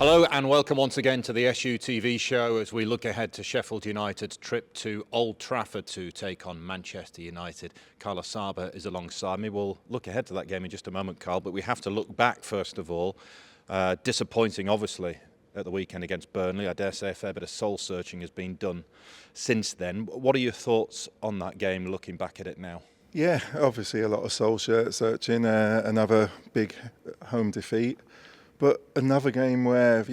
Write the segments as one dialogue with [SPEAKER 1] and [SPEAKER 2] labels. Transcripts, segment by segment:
[SPEAKER 1] Hello and welcome once again to the SUTV show as we look ahead to Sheffield United's trip to Old Trafford to take on Manchester United. Carlos Saba is alongside me. We'll look ahead to that game in just a moment, Carl, but we have to look back first of all. Disappointing, obviously, at the weekend against Burnley. I dare say a fair bit of soul searching has been done since then. What are your thoughts on that game looking back at it now?
[SPEAKER 2] Yeah, obviously a lot of soul searching, another big home defeat. But another game where,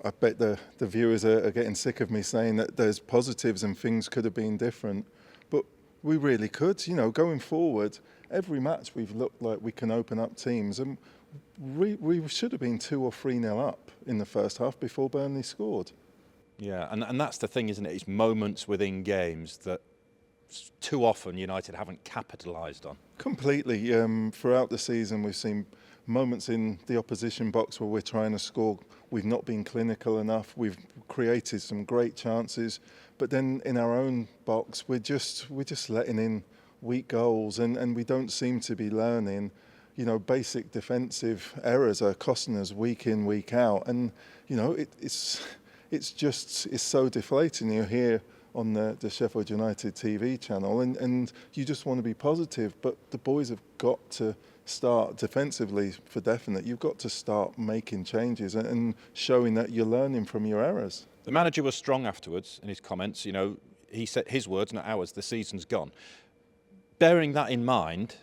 [SPEAKER 2] I bet the viewers are getting sick of me saying that there's positives and things could have been different. But we really could. Going forward, every match we've looked like we can open up teams. And we should have been 2 or 3-0 up in the first half before Burnley scored.
[SPEAKER 1] Yeah, and that's the thing, isn't it? It's moments within games that too often United haven't capitalised on.
[SPEAKER 2] Completely. Throughout the season, we've seen moments in the opposition box where we're trying to score. We've not been clinical enough. We've created some great chances, but then in our own box, we're just letting in weak goals, and we don't seem to be learning. Basic defensive errors are costing us week in, week out, and it's so deflating. You're here on the Sheffield United TV channel, and you just want to be positive, but the boys have got to start defensively for definite. You've got to start making changes and showing that you're learning from your errors.
[SPEAKER 1] The manager was strong afterwards in his comments. He said his words, not ours, the season's gone. Bearing that in mind,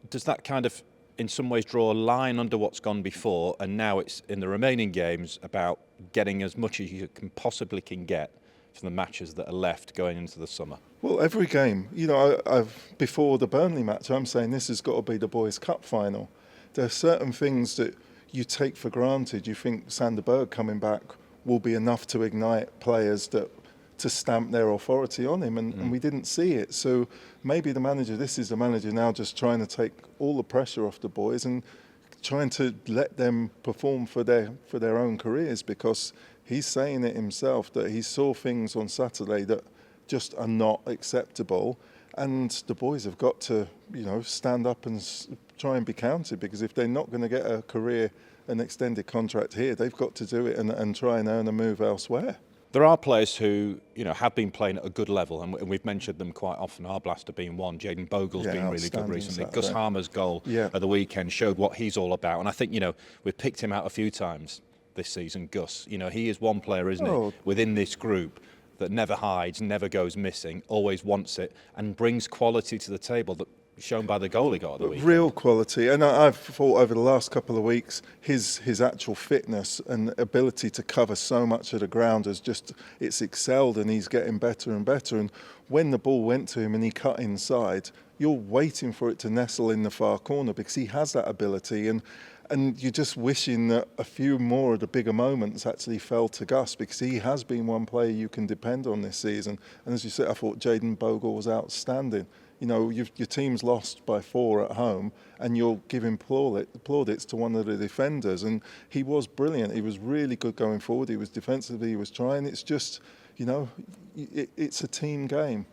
[SPEAKER 1] does that kind of in some ways draw a line under what's gone before, and now it's in the remaining games about getting as much as you possibly can get from the matches that are left going into the summer?
[SPEAKER 2] Well, every game, I've before the Burnley match, I'm saying this has got to be the Boys' Cup final. There are certain things that you take for granted. You think Sander Berg coming back will be enough to ignite players to stamp their authority on him, and we didn't see it. So maybe this is the manager now just trying to take all the pressure off the boys and trying to let them perform for their own careers, because he's saying it himself that he saw things on Saturday that just are not acceptable, and the boys have got to stand up and try and be counted, because if they're not going to get a career, an extended contract here, they've got to do it and try and earn a move elsewhere.
[SPEAKER 1] There are players who have been playing at a good level, and we've mentioned them quite often, Arblaster being one. Jayden Bogle's been really good recently. Gus Harmer's goal at the weekend showed what he's all about, and I think we've picked him out a few times this season. Gus, he is one player, isn't he, within this group that never hides, never goes missing, always wants it, and brings quality to the table that shown by the goal he got at the weekend.
[SPEAKER 2] Real quality, and I've thought over the last couple of weeks his actual fitness and ability to cover so much of the ground it's excelled, and he's getting better and better. And when the ball went to him and he cut inside, you're waiting for it to nestle in the far corner, because he has that ability, and you're just wishing that a few more of the bigger moments actually fell to Gus, because he has been one player you can depend on this season. And as you said, I thought Jayden Bogle was outstanding. Your team's lost by 4 at home, and you're giving plaudits to one of the defenders, and he was brilliant. He was really good going forward. He was defensively, he was trying. It's just, it's a team game.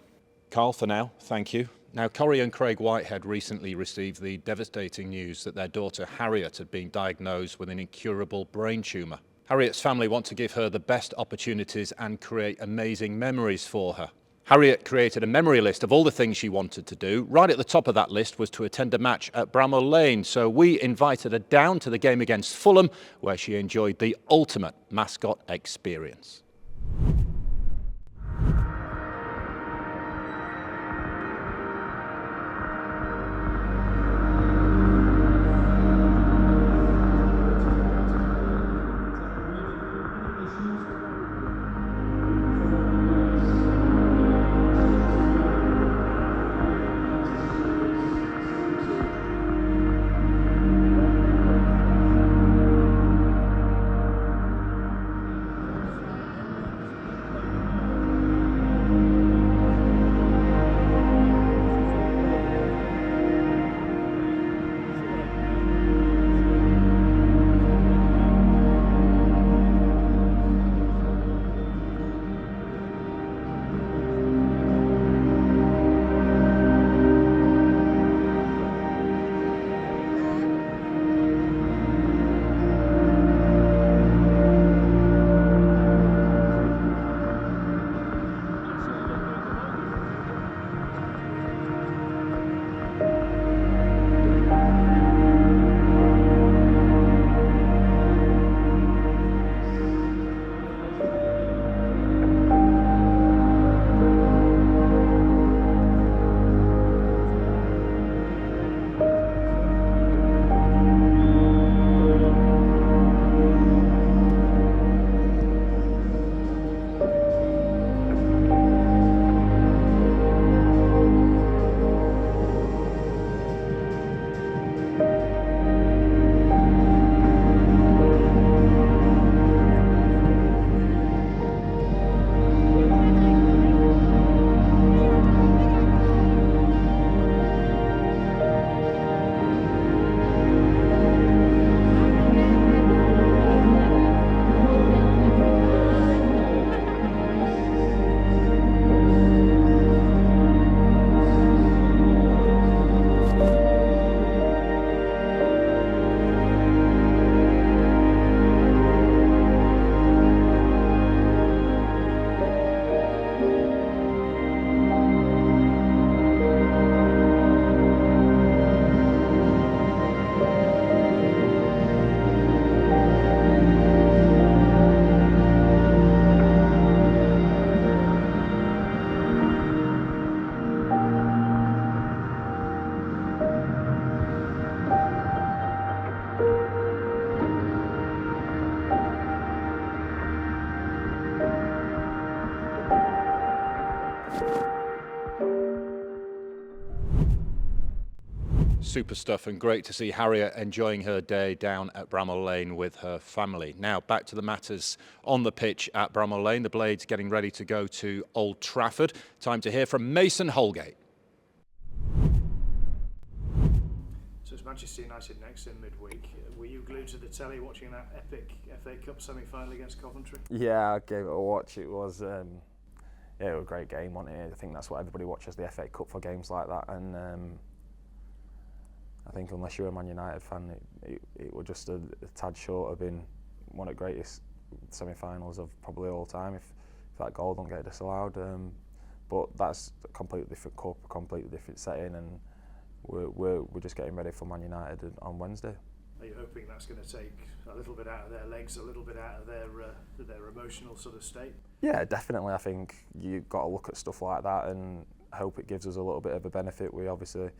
[SPEAKER 1] Carl, for now, thank you. Now, Corrie and Craig Whitehead recently received the devastating news that their daughter Harriet had been diagnosed with an incurable brain tumour. Harriet's family want to give her the best opportunities and create amazing memories for her. Harriet created a memory list of all the things she wanted to do. Right at the top of that list was to attend a match at Bramall Lane, so we invited her down to the game against Fulham, where she enjoyed the ultimate mascot experience. Super stuff, and great to see Harriet enjoying her day down at Bramall Lane with her family. Now back to the matters on the pitch at Bramall Lane. The Blades getting ready to go to Old Trafford. Time to hear from Mason Holgate.
[SPEAKER 3] So it's Manchester United next in midweek. Were you glued to the telly watching that epic FA Cup semi-final against Coventry?
[SPEAKER 4] Yeah, I gave it a watch. It was it was a great game, wasn't it? I think that's what everybody watches, the FA Cup, for games like that. And I think unless you're a Man United fan, it was just a tad short of being one of the greatest semi-finals of probably all time if that goal don't get disallowed. But that's a completely different cup, a completely different setting, and we're just getting ready for Man United on Wednesday.
[SPEAKER 3] Are you hoping that's going to take a little bit out of their legs, a little bit out of their emotional sort of state? Yeah,
[SPEAKER 4] definitely. I think you've got to look at stuff like that and hope it gives us a little bit of a benefit. We obviously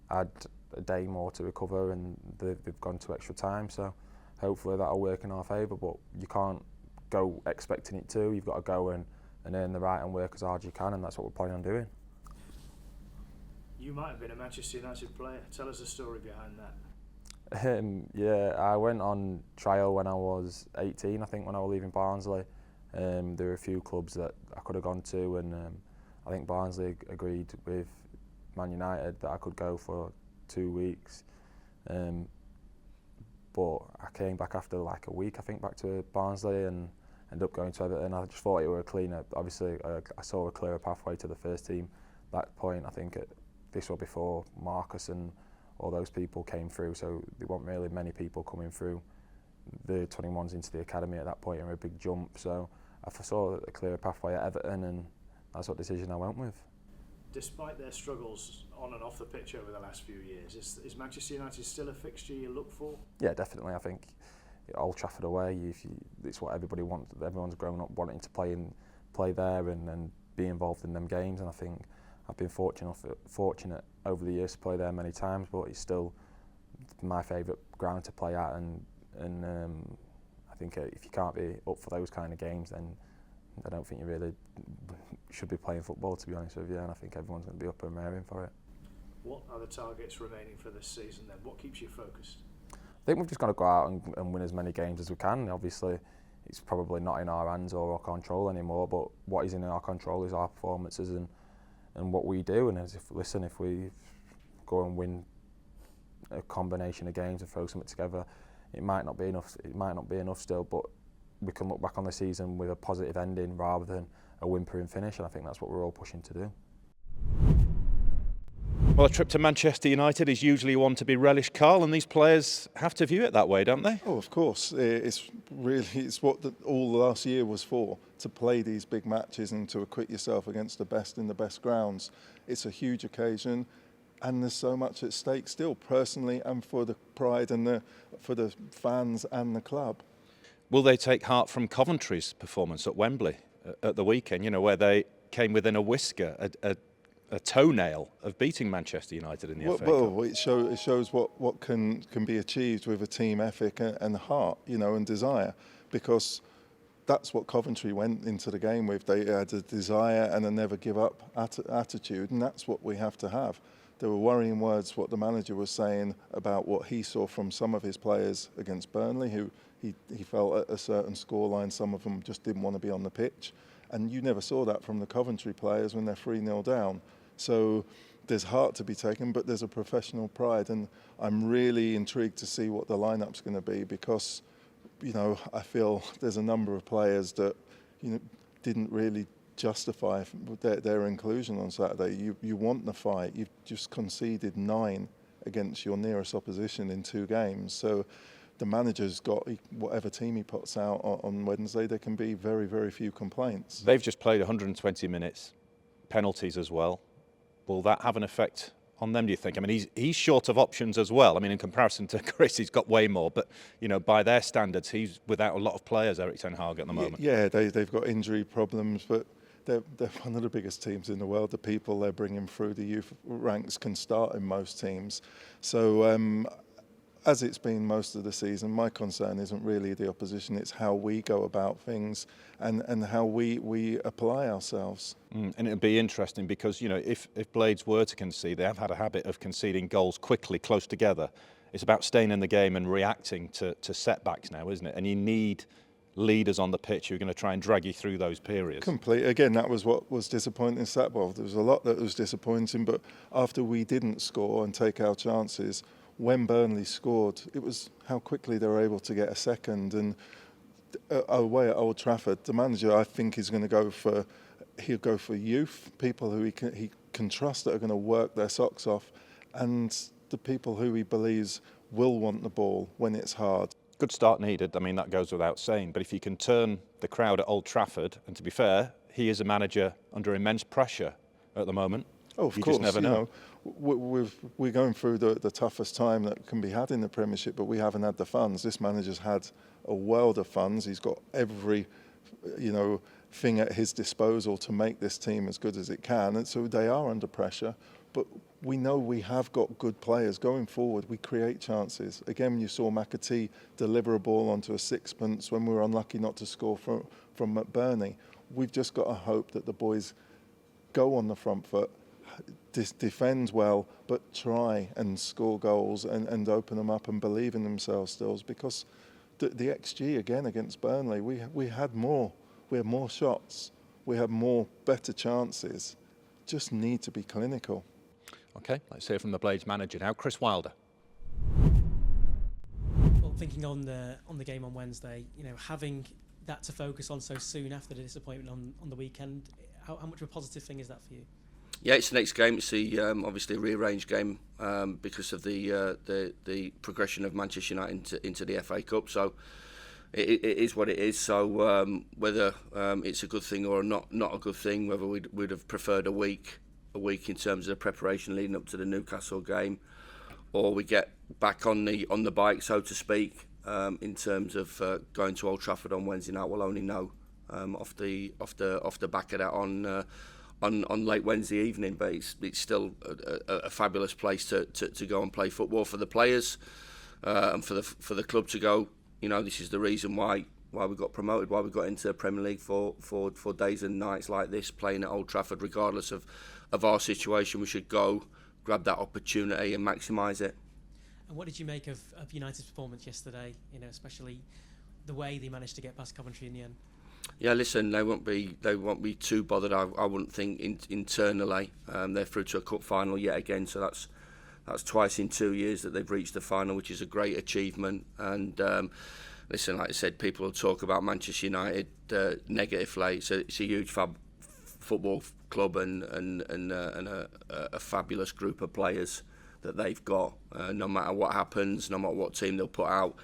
[SPEAKER 4] had a day more to recover, and they've gone to extra time, so hopefully that'll work in our favour. But you can't go expecting it to. You've got to go and earn the right and work as hard as you can, and that's what we're planning on doing.
[SPEAKER 3] You might have been a Manchester United player. Tell us the story behind that.
[SPEAKER 4] Yeah, I went on trial when I was 18, I think, when I was leaving Barnsley. There were a few clubs that I could have gone to, and I think Barnsley agreed with Man United that I could go for 2 weeks. But I came back after like a week, I think, back to Barnsley and ended up going to Everton. I just thought it were a cleaner. Obviously, I saw a clearer pathway to the first team. At that point, I think this was before Marcus and all those people came through, so there weren't really many people coming through the 21s into the academy at that point, and a big jump. So I saw a clearer pathway at Everton, and that's what decision I went with.
[SPEAKER 3] Despite their struggles on and off the pitch over the last few years, is Manchester United still a fixture you look for?
[SPEAKER 4] Yeah, definitely. I think Old Trafford away, it's what everybody wants. Everyone's grown up wanting to play there and be involved in them games, and I think I've been fortunate over the years to play there many times, but it's still my favourite ground to play at, and I think if you can't be up for those kind of games, then I don't think you really should be playing football, to be honest with you, and I think everyone's going to be up and raring for it.
[SPEAKER 3] What are the targets remaining for this season then? What keeps you focused?
[SPEAKER 4] I think we've just got to go out and win as many games as we can. Obviously, it's probably not in our hands or our control anymore, but what is in our control is our performances and what we do. And if we go and win a combination of games and throw something together, it might not be enough. It might not be enough still, but we can look back on the season with a positive ending rather than a whimpering finish, and I think that's what we're all pushing to do.
[SPEAKER 1] Well, a trip to Manchester United is usually one to be relished, Carl, and these players have to view it that way, don't they?
[SPEAKER 2] Oh, of course. It's what all the last year was for, to play these big matches and to acquit yourself against the best in the best grounds. It's a huge occasion, and there's so much at stake still, personally and for the pride and for the fans and the club.
[SPEAKER 1] Will they take heart from Coventry's performance at Wembley at the weekend, where they came within a whisker, a toenail of beating Manchester United in the FA Cup?
[SPEAKER 2] Well, it shows what can be achieved with a team ethic and heart, and desire, because that's what Coventry went into the game with. They had a desire and a never give up attitude, and that's what we have to have. There were worrying words what the manager was saying about what he saw from some of his players against Burnley, who he felt at a certain scoreline, some of them just didn't want to be on the pitch. And you never saw that from the Coventry players when they're 3-0 down. So there's heart to be taken, but there's a professional pride. And I'm really intrigued to see what the lineup's going to be, because, I feel there's a number of players that, didn't really justify their inclusion on Saturday. You want the fight. You've just conceded 9 against your nearest opposition in 2 games. So the manager's got whatever team he puts out on Wednesday, there can be very, very few complaints.
[SPEAKER 1] They've just played 120 minutes, penalties as well. Will that have an effect on them, do you think? I mean, he's short of options as well. I mean, in comparison to Chris, he's got way more. But, by their standards, he's without a lot of players, Erik ten Hag, at the moment.
[SPEAKER 2] Yeah, they've got injury problems, but they're one of the biggest teams in the world. The people they're bringing through the youth ranks can start in most teams. So as it's been most of the season, my concern isn't really the opposition, it's how we go about things and how we apply ourselves.
[SPEAKER 1] And it'd be interesting because, you know, if Blades were to concede, they have had a habit of conceding goals quickly, close together. It's about staying in the game and reacting to setbacks now, isn't it? And you need leaders on the pitch who are going to try and drag you through those periods.
[SPEAKER 2] Complete. Again, that was what was disappointing in Satwell. There was a lot that was disappointing, but after we didn't score and take our chances, when Burnley scored, it was how quickly they were able to get a second. And away at Old Trafford, the manager, I think, is going to he'll go for youth, people who he can trust that are going to work their socks off, and the people who he believes will want the ball when it's hard.
[SPEAKER 1] Good start needed, I mean, that goes without saying. But if you can turn the crowd at Old Trafford, and to be fair, he is a manager under immense pressure at the moment.
[SPEAKER 2] Oh, of
[SPEAKER 1] you
[SPEAKER 2] course.
[SPEAKER 1] Just never know.
[SPEAKER 2] We're going through the toughest time that can be had in the Premiership, but we haven't had the funds. This manager's had a world of funds. He's got every, thing at his disposal to make this team as good as it can. And so they are under pressure. But we know we have got good players going forward. We create chances. Again, you saw McAtee deliver a ball onto a sixpence when we were unlucky not to score from McBurney. We've just got to hope that the boys go on the front foot, defend well, but try and score goals and open them up and believe in themselves still. Because the XG again against Burnley, we had more shots, we had more better chances. Just need to be clinical.
[SPEAKER 1] Okay, let's hear from the Blades manager now, Chris Wilder.
[SPEAKER 5] Well, thinking on the game on Wednesday, having that to focus on so soon after the disappointment on the weekend, how much of a positive thing is that for you?
[SPEAKER 6] Yeah, it's the next game. It's obviously a rearranged game because of the progression of Manchester United into the FA Cup. So it is what it is. So whether it's a good thing or not a good thing, whether we'd have preferred a week in terms of the preparation leading up to the Newcastle game, or we get back on the bike, so to speak, in terms of going to Old Trafford on Wednesday night, we'll only know off the back of that on late Wednesday evening. But it's still a fabulous place to go and play football for the players and for the club to go. This is the reason why we got promoted, why we got into the Premier League for days and nights like this, playing at Old Trafford, regardless of our situation. We should go, grab that opportunity and maximise it.
[SPEAKER 5] And what did you make of United's performance yesterday, especially the way they managed to get past Coventry in the end?
[SPEAKER 6] Yeah, listen, they won't be too bothered, I wouldn't think, internally. They're through to a cup final yet again, so that's twice in 2 years that they've reached the final, which is a great achievement. And listen, like I said, people will talk about Manchester United negatively. It's a huge football club and a fabulous group of players that they've got. No matter what happens, no matter what team they'll put out,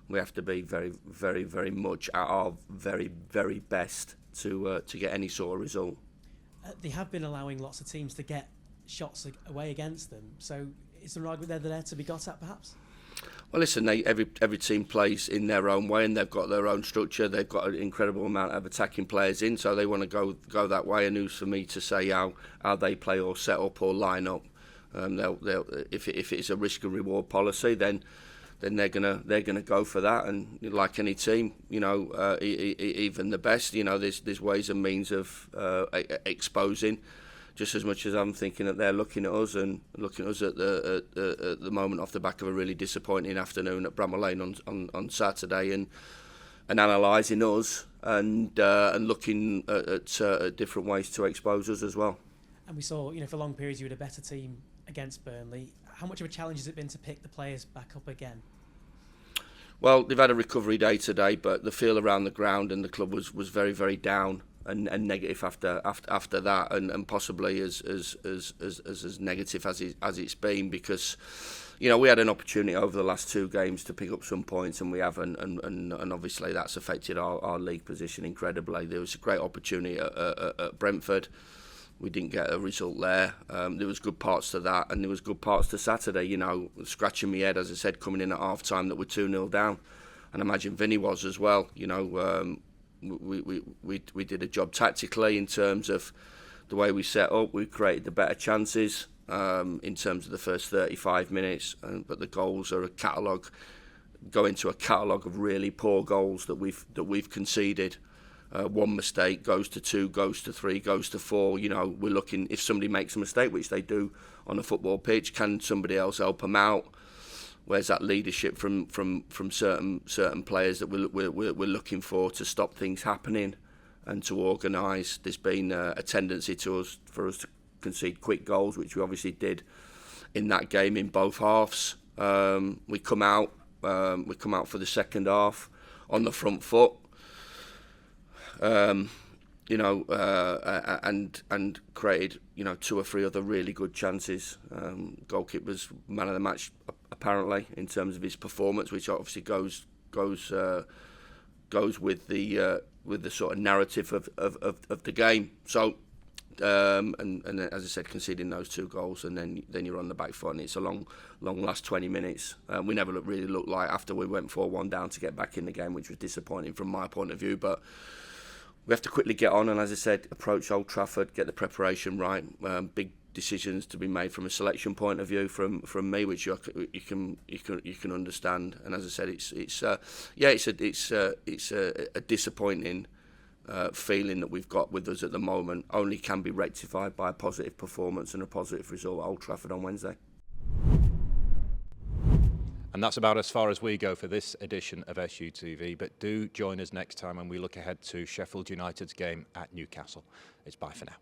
[SPEAKER 6] we have to be very, very, very much at our very, very best to get any sort of result.
[SPEAKER 5] They have been allowing lots of teams to get shots away against them. So is there an argument there to be got at, perhaps?
[SPEAKER 6] Well, listen, every team plays in their own way, and they've got their own structure. They've got an incredible amount of attacking players in, so they want to go that way. And who's for me to say how they play or set up or line up? If it is a risk and reward policy, then they're gonna go for that. And like any team, even the best, there's ways and means of exposing. Just as much as I'm thinking that they're looking at us at the moment off the back of a really disappointing afternoon at Bramall Lane on Saturday, and analysing us and looking at different ways to expose us as well.
[SPEAKER 5] And we saw, for long periods you had a better team against Burnley. How much of a challenge has it been to pick the players back up again?
[SPEAKER 6] Well, they've had a recovery day today, but the feel around the ground and the club was very, very down and negative after that, and possibly as negative as it's been, because we had an opportunity over the last two games to pick up some points and we haven't, and obviously that's affected our league position incredibly. There was a great opportunity at Brentford. We didn't get a result there. There was good parts to that, and there was good parts to Saturday. Scratching my head, as I said, coming in at half time that we're 2-0 down, and I imagine Vinny was as well. We did a job tactically in terms of the way we set up. We created the better chances. in terms of the first 35 minutes, but the goals are go into a catalogue of really poor goals that we've conceded. One mistake goes to 2, goes to 3, goes to 4. You know, we're looking, if somebody makes a mistake, which they do on a football pitch, can somebody else help them out? Where's that leadership from certain players that we're looking for to stop things happening and to organise? There's been a tendency for us to concede quick goals, which we obviously did in that game in both halves. We come out for the second half on the front foot. You know, and created, you know, 2 or 3 other really good chances. Goalkeeper's man of the match, apparently, in terms of his performance, which obviously goes with the sort of narrative of the game. So, and as I said, conceding those 2 goals, and then you're on the back foot, and it's a long last 20 minutes. We never really looked like, after we went 4-1 down, to get back in the game, which was disappointing from my point of view, but we have to quickly get on, and as I said, approach Old Trafford, get the preparation right. Big decisions to be made from a selection point of view from me, which you can understand. And as I said, it's a disappointing feeling that we've got with us at the moment. Only can be rectified by a positive performance and a positive result at Old Trafford on Wednesday.
[SPEAKER 1] And that's about as far as we go for this edition of SUTV, but do join us next time when we look ahead to Sheffield United's game at Newcastle. It's bye for now.